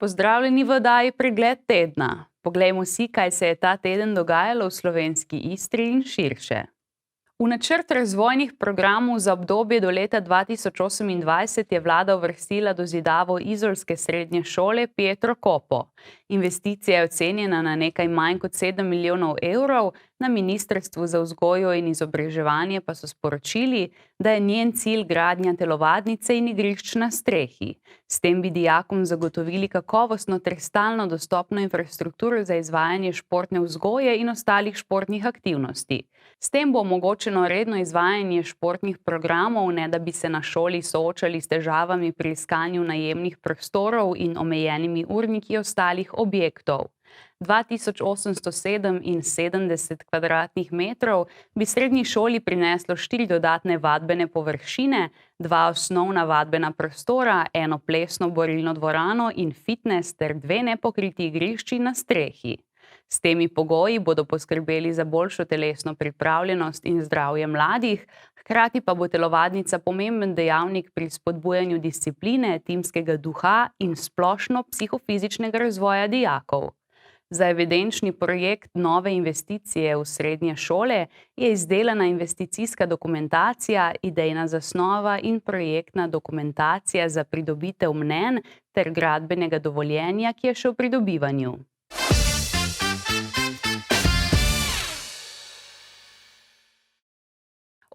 pozdravljeni v oddaji Pregled tedna. Poglejmo si, kaj se je ta teden dogajalo v slovenski Istri in širše. V načrt razvojnih programov za obdobje do leta 2028 je vlada uvrstila dozidavo izolske srednje šole Pietro Coppo. Investicija je ocenjena na nekaj manj kot 7 milijonov evrov, na Ministrstvu za vzgojo in izobraževanje pa so sporočili, da je njen cilj gradnja telovadnice in igrišč na strehi. S tem bi dijakom zagotovili kakovostno ter stalno dostopno infrastrukturo za izvajanje športne vzgoje in ostalih športnih aktivnosti. S tem bo omogočeno redno izvajanje športnih programov, ne da bi se na šoli soočali s težavami pri iskanju najemnih prostorov in omejenimi urniki ostalih objektov. 2877 kvadratnih metrov bi srednji šoli prineslo 4 dodatne vadbene površine, 2 osnovna vadbena prostora, 1 plesno borilno dvorano in fitnes ter 2 nepokriti igrišči na strehi. S temi pogoji bodo poskrbeli za boljšo telesno pripravljenost in zdravje mladih, hkrati pa bo telovadnica pomemben dejavnik pri spodbujanju discipline, timskega duha in splošno psihofizičnega razvoja dijakov. Za evidenčni projekt nove investicije v srednje šole je izdelana investicijska dokumentacija, idejna zasnova in projektna dokumentacija za pridobitev mnenj ter gradbenega dovoljenja, ki je še v pridobivanju.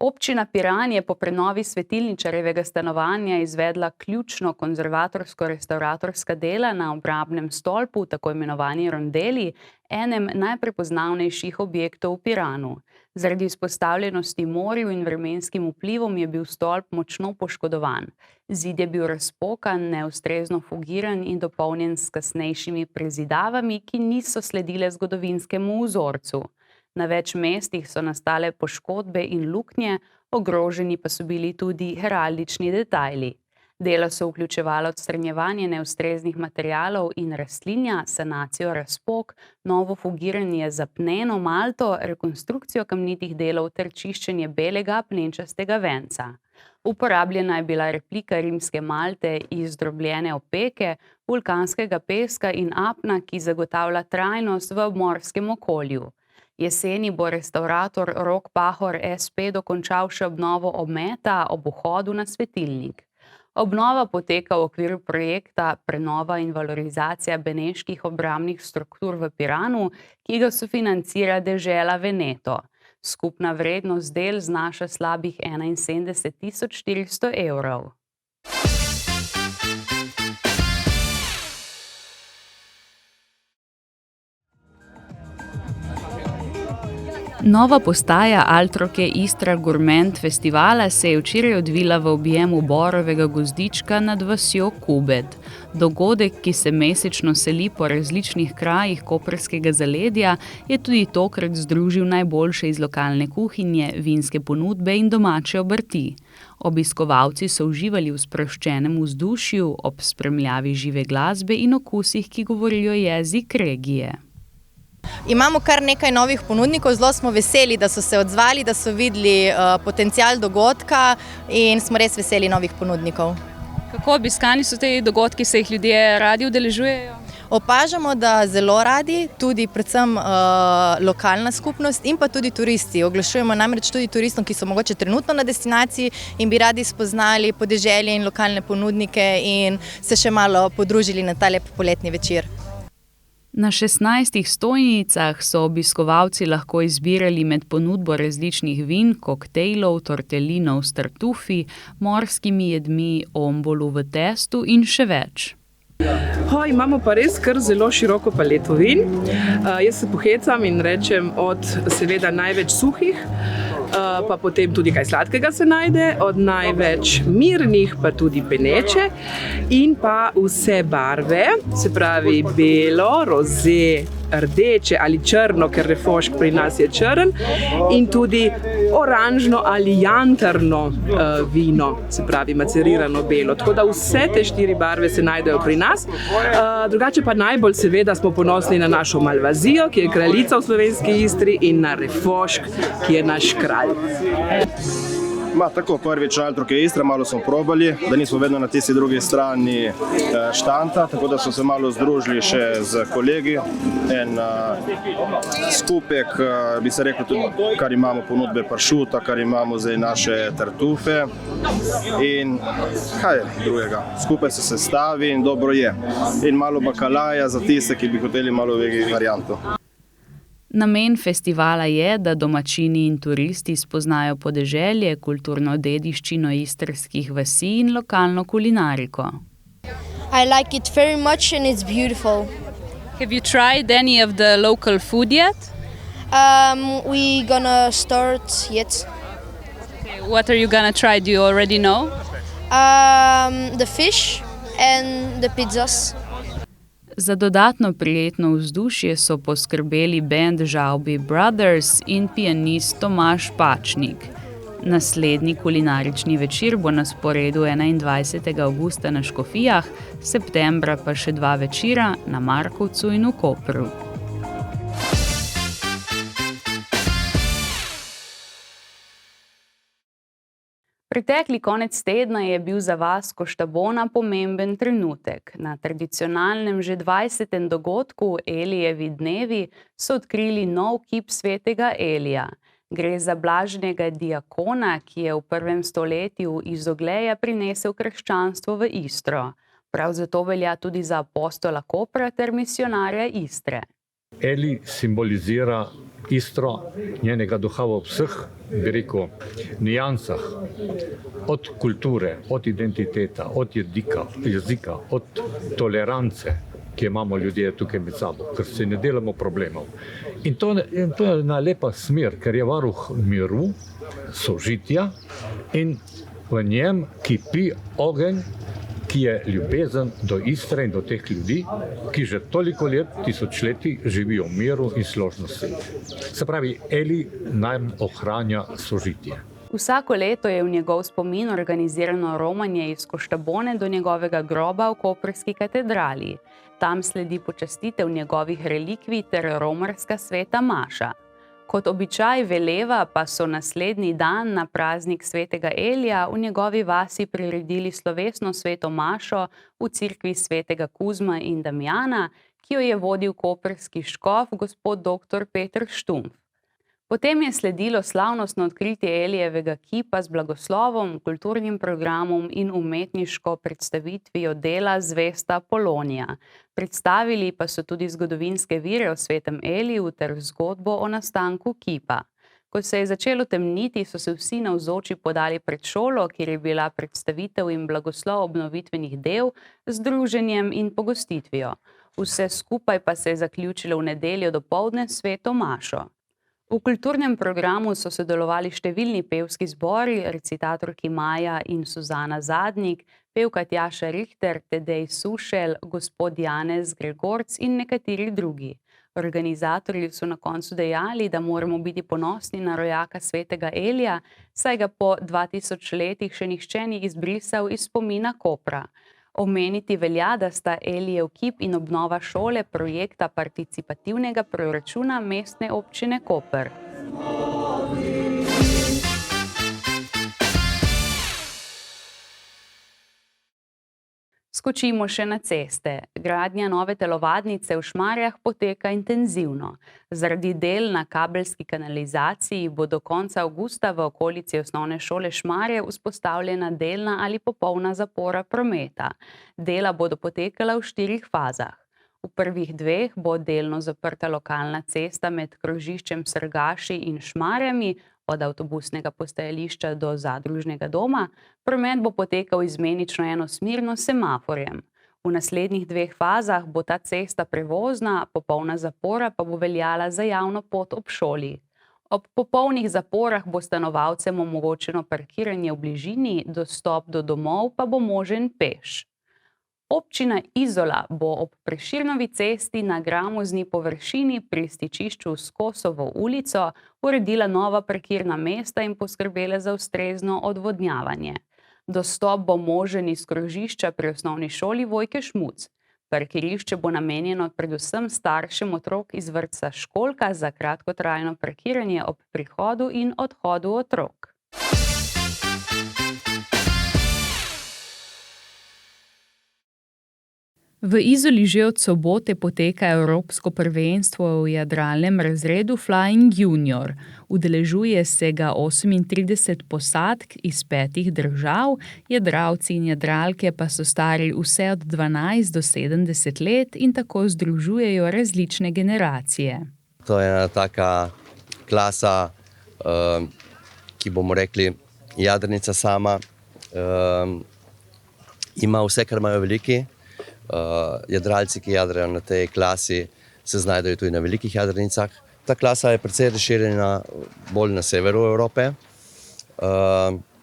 Občina Piran je po prenovi svetilničarjevega stanovanja izvedla ključno konzervatorsko-restavratorska dela na obrambnem stolpu, tako imenovani rondeli, enem najprepoznavnejših objektov v Piranu. Zaradi izpostavljenosti morju in vremenskim vplivom je bil stolp močno poškodovan. Zid je bil razpokan, neustrezno fugiran in dopolnjen s kasnejšimi prezidavami, ki niso sledile zgodovinskemu vzorcu. Na več mestih so nastale poškodbe in luknje, ogroženi pa so bili tudi heraldični detajli. Dela so vključevala odstranjevanje neustreznih materialov in rastlinja, sanacijo razpok, novo fugiranje z apneno malto, rekonstrukcijo kamnitih delov ter čiščenje belega apnenčastega venca. Uporabljena je bila replika rimske malte iz zdrobljene opeke, vulkanskega peska in apna, ki zagotavlja trajnost v obmorskem okolju. Jeseni bo restavrator Rok Pahor SP dokončal še obnovo ometa ob vhodu na svetilnik. Obnova poteka v okviru projekta Prenova in valorizacija beneških obrambnih struktur v Piranu, ki ga sofinancira dežela Veneto. Skupna vrednost del znaša slabih 71.400 evrov. Nova postaja Altroke Istra Gourmet festivala se je včeraj odvila v objemu borovega gozdička nad vasjo Kubed. Dogodek, ki se mesečno seli po različnih krajih koprskega zaledja, je tudi tokrat združil najboljše iz lokalne kuhinje, vinske ponudbe in domače obrti. Obiskovalci so uživali v sproščenem vzdušju ob spremljavi žive glasbe in okusih, ki govorijo jezik regije. Imamo kar nekaj novih ponudnikov, zelo smo veseli, da so se odzvali, da so videli potencial dogodka in smo res veseli novih ponudnikov. Kako obiskani so te dogodki, se jih ljudje radi udeležujejo? Opažamo, da zelo radi, tudi predvsem lokalna skupnost in pa tudi turisti. Oglašujemo namreč tudi turistom, ki so mogoče trenutno na destinaciji in bi radi spoznali podeželje in lokalne ponudnike in se še malo podružili na ta lep poletni večer. Na 16 stojnicah so obiskovalci lahko izbirali med ponudbo različnih vin, koktejlov, tortelinov s tartufi, morskimi jedmi, ombolu v testu in še več. Imamo pa res kar zelo široko paleto vin. Jaz se pohecam in rečem od seveda največ suhih, pa potem tudi kaj sladkega se najde, od največ mirnih pa tudi peneče in pa vse barve, se pravi belo, roze, rdeče ali črno, ker refošk pri nas je črn, in tudi oranžno ali jantarno vino, se pravi macerirano belo. Tako da vse te 4 barve se najdejo pri nas. Drugače pa najbolj seveda smo ponosni na našo malvazijo, ki je kraljica v slovenski Istri, in na refošk, ki je naš kralj. Tako, prvič Altruke Istre, malo smo probali, da nismo vedno na tisti drugi strani štanta, tako da smo se malo združili še z kolegi. En skupek, bi se rekel tudi, kar imamo ponudbe pršuta, kar imamo zdaj naše tartufe in kaj drugega. Skupaj se sestavi in dobro je. In malo bakalaja za tiste, ki bi hoteli malo vegi varianto. Namen festivala je, da domačini in turisti spoznajo podeželje, kulturno dediščino istrskih vasi in lokalno kulinariko. I like it very much and it's beautiful. Have you tried any of the local food yet? We gonna start yet. Okay, what are you gonna try? Do you already know? The fish and the pizzas. Za dodatno prijetno vzdušje so poskrbeli bend Žavbi Brothers in pianist Tomaž Pačnik. Naslednji kulinarični večer bo na sporedu 21. avgusta na Škofijah, septembra pa še 2 večera na Markovcu in v Kopru. Pretekli konec tedna je bil za vas Koštabona pomemben trenutek. Na tradicionalnem že 20. dogodku Elijevi dnevi so odkrili nov kip svetega Elija. Gre za blaženega diakona, ki je v 1. stoletju iz Ogleja prinesel krščanstvo v Istro. Prav zato velja tudi za apostola Kopra ter misionarja Istre. Eli simbolizira Istro, njenega duha v vseh, bi rekel, nijansah, od kulture, od identiteta, od jezika, od tolerance, ki imamo ljudje tukaj med sabo, ker se ne delamo problemov. In to je ena lepa smer, ker je varuh miru, sožitja in v njem kipi ogenj, ki je ljubezen do Istre in do teh ljudi, ki že toliko let, tisočletij živijo v miru in složnosti. Se pravi, Eli nam ohranja sožitje. Vsako leto je v njegov spomin organizirano romanje iz Koštabone do njegovega groba v Koprski katedrali. Tam sledi počastitev njegovih relikvij ter romarska sveta maša. Kot običaj veleva pa so naslednji dan na praznik svetega Elija v njegovi vasi priredili slovesno sveto mašo v cerkvi svetega Kuzma in Damjana, ki jo je vodil koprski škof gospod dr. Peter Štumpf. Potem je sledilo slavnostno odkritje Elijevega kipa z blagoslovom, kulturnim programom in umetniško predstavitvijo dela Zvesta Polonija. Predstavili pa so tudi zgodovinske vire o svetem Eliju ter zgodbo o nastanku kipa. Ko se je začelo temniti, so se vsi navzoči podali pred šolo, kjer je bila predstavitev in blagoslov obnovitvenih del z druženjem in pogostitvijo. Vse skupaj pa se je zaključilo v nedeljo dopoldne s sveto mašo. V kulturnem programu so sodelovali številni pevski zbori, recitatorki Maja in Suzana Zadnik, pevka Tjaša Richter, Tedej Sušelj, gospod Janez Gregorc in nekateri drugi. Organizatorji so na koncu dejali, da moramo biti ponosni na rojaka svetega Elija, saj ga po 2000 letih še nihče ni izbrisal iz spomina Kopra. Omeniti velja, da sta Elijev kip in obnova šole projekta participativnega proračuna mestne občine Koper. Skočimo še na ceste. Gradnja nove telovadnice v Šmarjah poteka intenzivno. Zaradi del na kabelski kanalizaciji bo do konca avgusta v okolici osnovne šole Šmarje vzpostavljena delna ali popolna zapora prometa. Dela bodo potekala v 4 fazah. V prvih 2 bo delno zaprta lokalna cesta med krožiščem Srgaši in Šmarjami, od avtobusnega postajališča do zadružnega doma, promet bo potekal izmenično enosmerno s semaforjem. V naslednjih 2 fazah bo ta cesta prevozna, popolna zapora pa bo veljala za javno pot ob šoli. Ob popolnih zaporah bo stanovalcem omogočeno parkiranje v bližini, dostop do domov pa bo možen peš. Občina Izola bo ob Preširnovi cesti na gramozni površini pri stičišču s Kosovo ulico uredila nova parkirna mesta in poskrbela za ustrezno odvodnjavanje. Dostop bo možen iz krožišča pri osnovni šoli Vojke Šmuc. Parkirišče bo namenjeno predvsem staršem otrok iz vrtca Školka za kratkotrajno parkiranje ob prihodu in odhodu otrok. V Izoli že od sobote poteka Evropsko prvenstvo v jadralnem razredu Flying Junior. Udeležuje se ga 38 posadk iz 5 držav, jadralci in jadralke pa so stari vse od 12 do 70 let in tako združujejo različne generacije. To je ena taka klasa, ki bomo rekli jadrnica sama, ima vse, kar imajo veliki. Jadralci, ki jadrajo na tej klasi, se znajdejo tudi na velikih jadrnicah. Ta klasa je precej razširjena bolj na severu Evrope.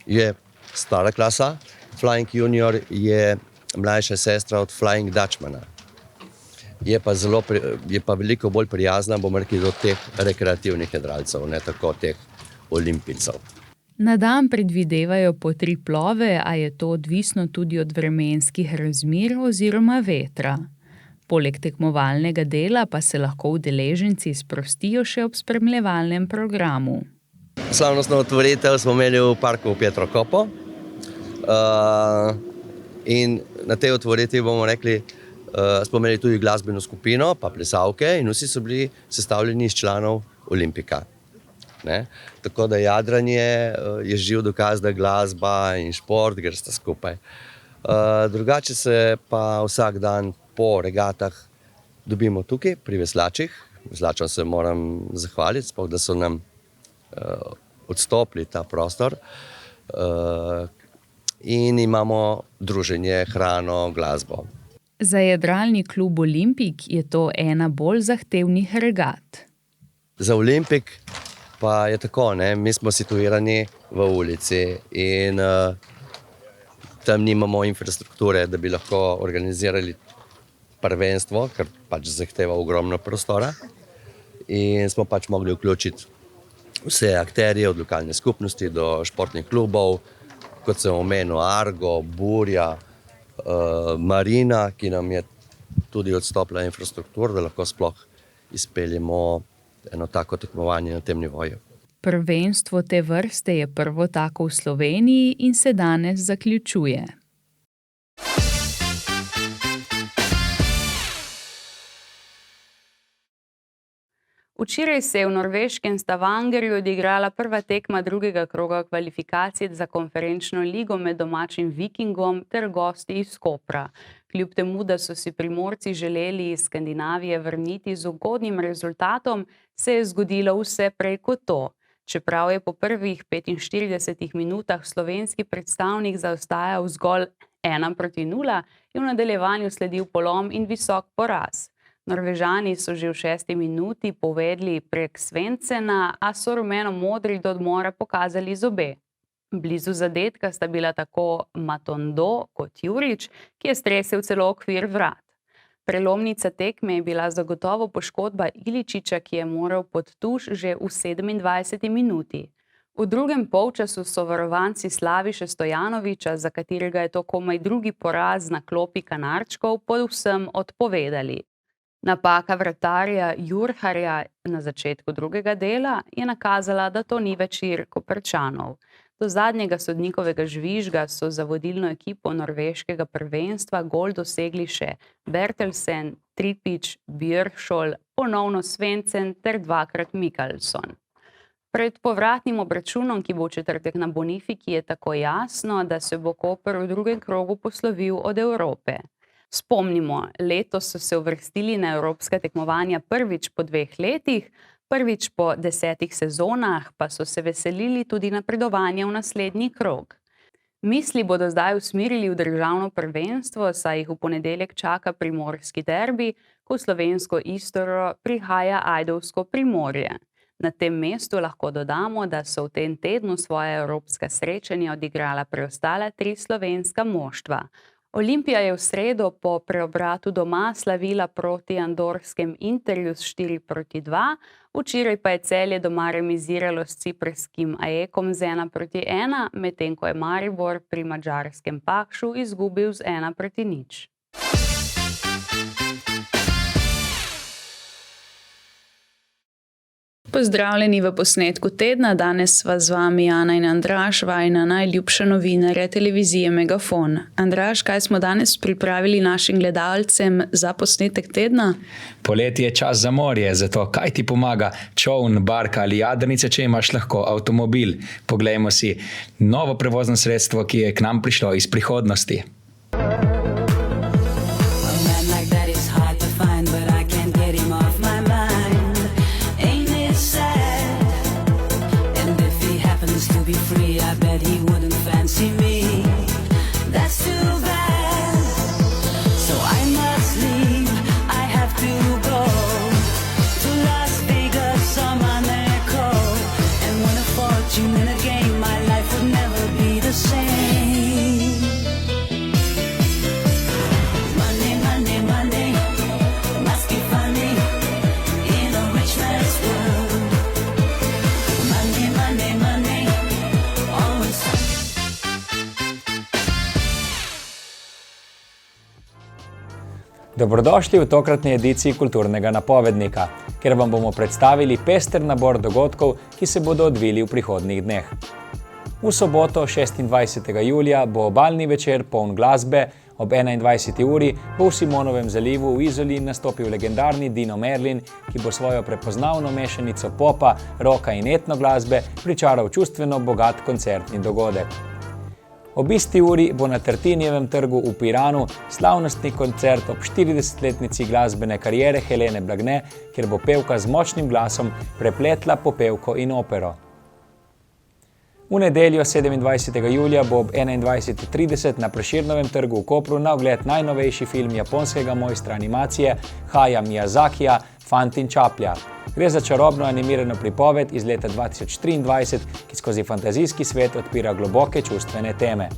Je stara klasa. Flying Junior je mlajša sestra od Flying Dutchmana. Je pa veliko bolj prijazna, bomo rekli, do teh rekreativnih jadralcev, ne tako teh olimpijcev. Na dan predvidevajo po 3 plove, a je to odvisno tudi od vremenskih razmer oziroma vetra. Poleg tekmovalnega dela pa se lahko udeleženci sprostijo še ob spremljevalnem programu. Slavnostno otvoritev smo imeli v parku Pietro Coppo. In na tej otvoritvi bomo rekli, smo imeli tudi glasbeno skupino, pa plesalke in vsi so bili sestavljeni iz članov Olimpika. Ne? Tako da jadranje je živ dokaz, da glasba in šport gresta skupaj. Drugače se pa vsak dan po regatah dobimo tukaj pri veslačih. Veslačom se moram zahvaliti, sploh da so nam odstopili ta prostor. In imamo druženje, hrano, glasbo. Za jadralni klub Olimpik je to ena bolj zahtevnih regat. Za Olimpik pa je tako, ne? Mi smo situirani v ulici in tam nimamo infrastrukture, da bi lahko organizirali prvenstvo, ker pač zahteva ogromno prostora. In smo pač mogli vključiti vse akterje od lokalne skupnosti do športnih klubov, kot sem omenil Argo, Burja, Marina, ki nam je tudi odstopila infrastruktur, da lahko sploh izpeljemo eno tako tekmovanje na tem nivoju. Prvenstvo te vrste je prvo tako v Sloveniji in se danes zaključuje. Včeraj se je v norveškem Stavangerju odigrala prva tekma drugega kroga kvalifikacij za konferenčno ligo med domačim Vikingom ter gosti iz Kopra. Kljub temu, da so si Primorci želeli iz Skandinavije vrniti z ugodnim rezultatom, se je zgodilo vse prej kot to. Čeprav je po prvih 45 minutah slovenski predstavnik zaostajal zgolj 1-0, je v nadaljevanju sledil polom in visok poraz. Norvežani so že v 6. minuti povedli prek Svensena, a so rumeno-modri do odmora pokazali zobe. Blizu zadetka sta bila tako Matondo kot Jurič, ki je stresel celo okvir vrat. Prelomnica tekme je bila zagotovo poškodba Iličiča, ki je moral pod tuš že v 27. minuti. V drugem polčasu so varovanci Slaviše Stojanoviča, za katerega je to komaj drugi poraz na klopi Kanarčkov, povsem odpovedali. Napaka vratarja Jurharja na začetku drugega dela je nakazala, da to ni več igr Koprčanov. Do zadnjega sodnikovega žvižga so za vodilno ekipo norveškega prvenstva gol dosegli še Bertelsen, Tripič, Björkskjold, ponovno Svensson ter 2-krat Mikkelson. Pred povratnim obračunom, ki bo v četrtek na Bonifiki, je tako jasno, da se bo Koper v drugem krogu poslovil od Evrope. Spomnimo, letos so se uvrstili na evropska tekmovanja prvič po 2 letih, prvič po 10 sezonah, pa so se veselili tudi napredovanja v naslednji krog. Misli bodo zdaj usmerili v državno prvenstvo, saj jih v ponedeljek čaka primorski derbi, ko v slovensko Istro prihaja ajdovsko Primorje. Na tem mestu lahko dodamo, da so v tem tednu svoje evropska srečanja odigrala preostala 3 slovenska moštva. Olimpija je v sredo po preobratu doma slavila proti andorskem Interju s 4-2, včeraj pa je Celje doma remiziralo s ciprskim AEK-om z 1-1, medtem ko je Maribor pri madžarskem Pakšu izgubil z 1-0. Pozdravljeni v posnetku tedna. Danes sva z vami Ana in Andraž, vajina najljubša novinarja televizije Megafon. Andraž, kaj smo danes pripravili našim gledalcem za posnetek tedna? Poletje je čas za morje, zato kaj ti pomaga čoln, barka ali jadrnica, če imaš lahko avtomobil? Poglejmo si novo prevozno sredstvo, ki je k nam prišlo iz prihodnosti. Dobrodošli v tokratni ediciji Kulturnega napovednika, kjer vam bomo predstavili pester nabor dogodkov, ki se bodo odvili v prihodnjih dneh. V soboto, 26. julija, bo obalni večer poln glasbe. Ob 21. uri bo v Simonovem zalivu v Izoli nastopil legendarni Dino Merlin, ki bo svojo prepoznavno mešanico popa, rocka in etno glasbe pričaral čustveno bogat koncertni dogodek. Ob isti uri bo na Tartinijevem trgu v Piranu slavnostni koncert ob 40-letnici glasbene kariere Helene Blagne, kjer bo pevka z močnim glasom prepletla popevko in opero. V nedeljo 27. julija bo ob 21.30 na Prešernovem trgu v Kopru na ogled najnovejši film japonskega mojstra animacije Hayao Miyazakija Fant in čaplja. Gre za čarobno animirano pripoved iz leta 2023, ki skozi fantazijski svet odpira globoke čustvene teme.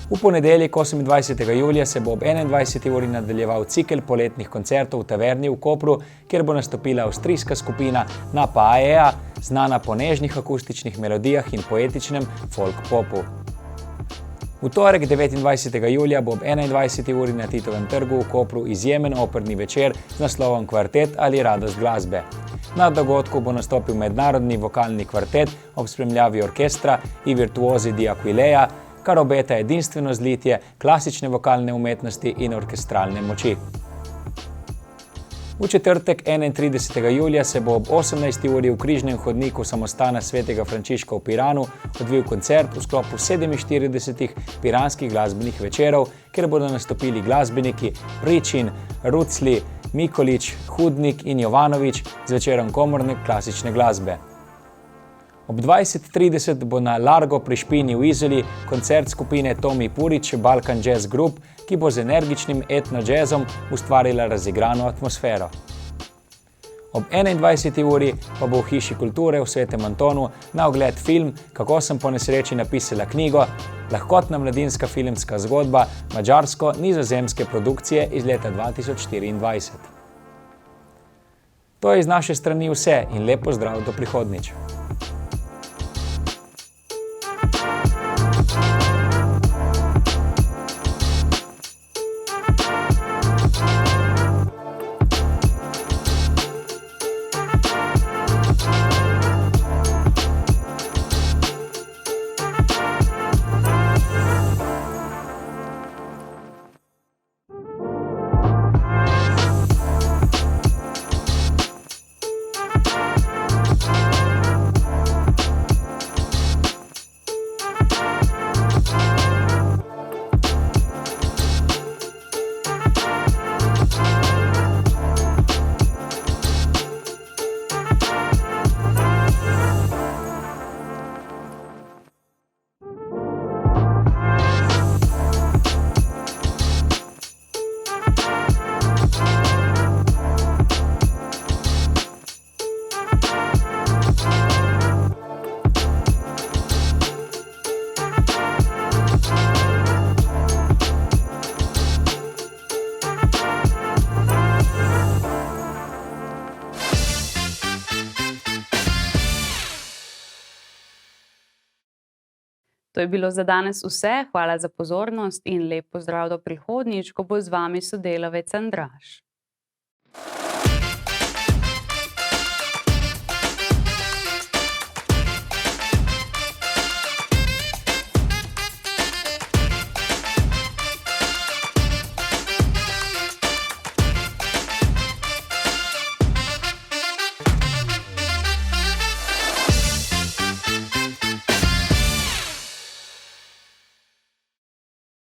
V ponedeljek 28. julija se bo ob 21. uri nadaljeval cikel poletnih koncertov v Taverni v Kopru, kjer bo nastopila avstrijska skupina Napa Aea, znana po nežnih akustičnih melodijah in poetičnem folk popu. V torek 29. julija bo ob 21. uri na Titovem trgu v Kopru izjemen operni večer z naslovom Kvartet ali radost glasbe. Na dogodku bo nastopil mednarodni vokalni kvartet ob spremljavi orkestra in virtuozi di Aquileja, kar obeta edinstveno zlitje klasične vokalne umetnosti in orkestralne moči. V četrtek 31. julija se bo ob 18. uri v križnem hodniku samostana svetega Frančiška v Piranu odvil koncert v sklopu 47 piranskih glasbenih večerov, kjer bodo nastopili glasbeniki Pričin, Rucli, Mikolič, Hudnik in Jovanovič z večerom komorne klasične glasbe. Ob 20.30 bo na Largo pri Špini v Izoli koncert skupine Tomi Purič Balkan Jazz Group, ki bo z energičnim etno-džezom ustvarila razigrano atmosfero. Ob 21. uri pa bo v Hiši kulture v Svetem Antonu na ogled film Kako sem po nesreči napisala knjigo, lahkotna mladinska filmska zgodba madžarsko-nizozemske produkcije iz leta 2024. To je iz naše strani vse in lep pozdrav do prihodnjič. To je bilo za danes vse. Hvala za pozornost in lep pozdrav do prihodnjič, ko bo z vami sodelavec Andraž.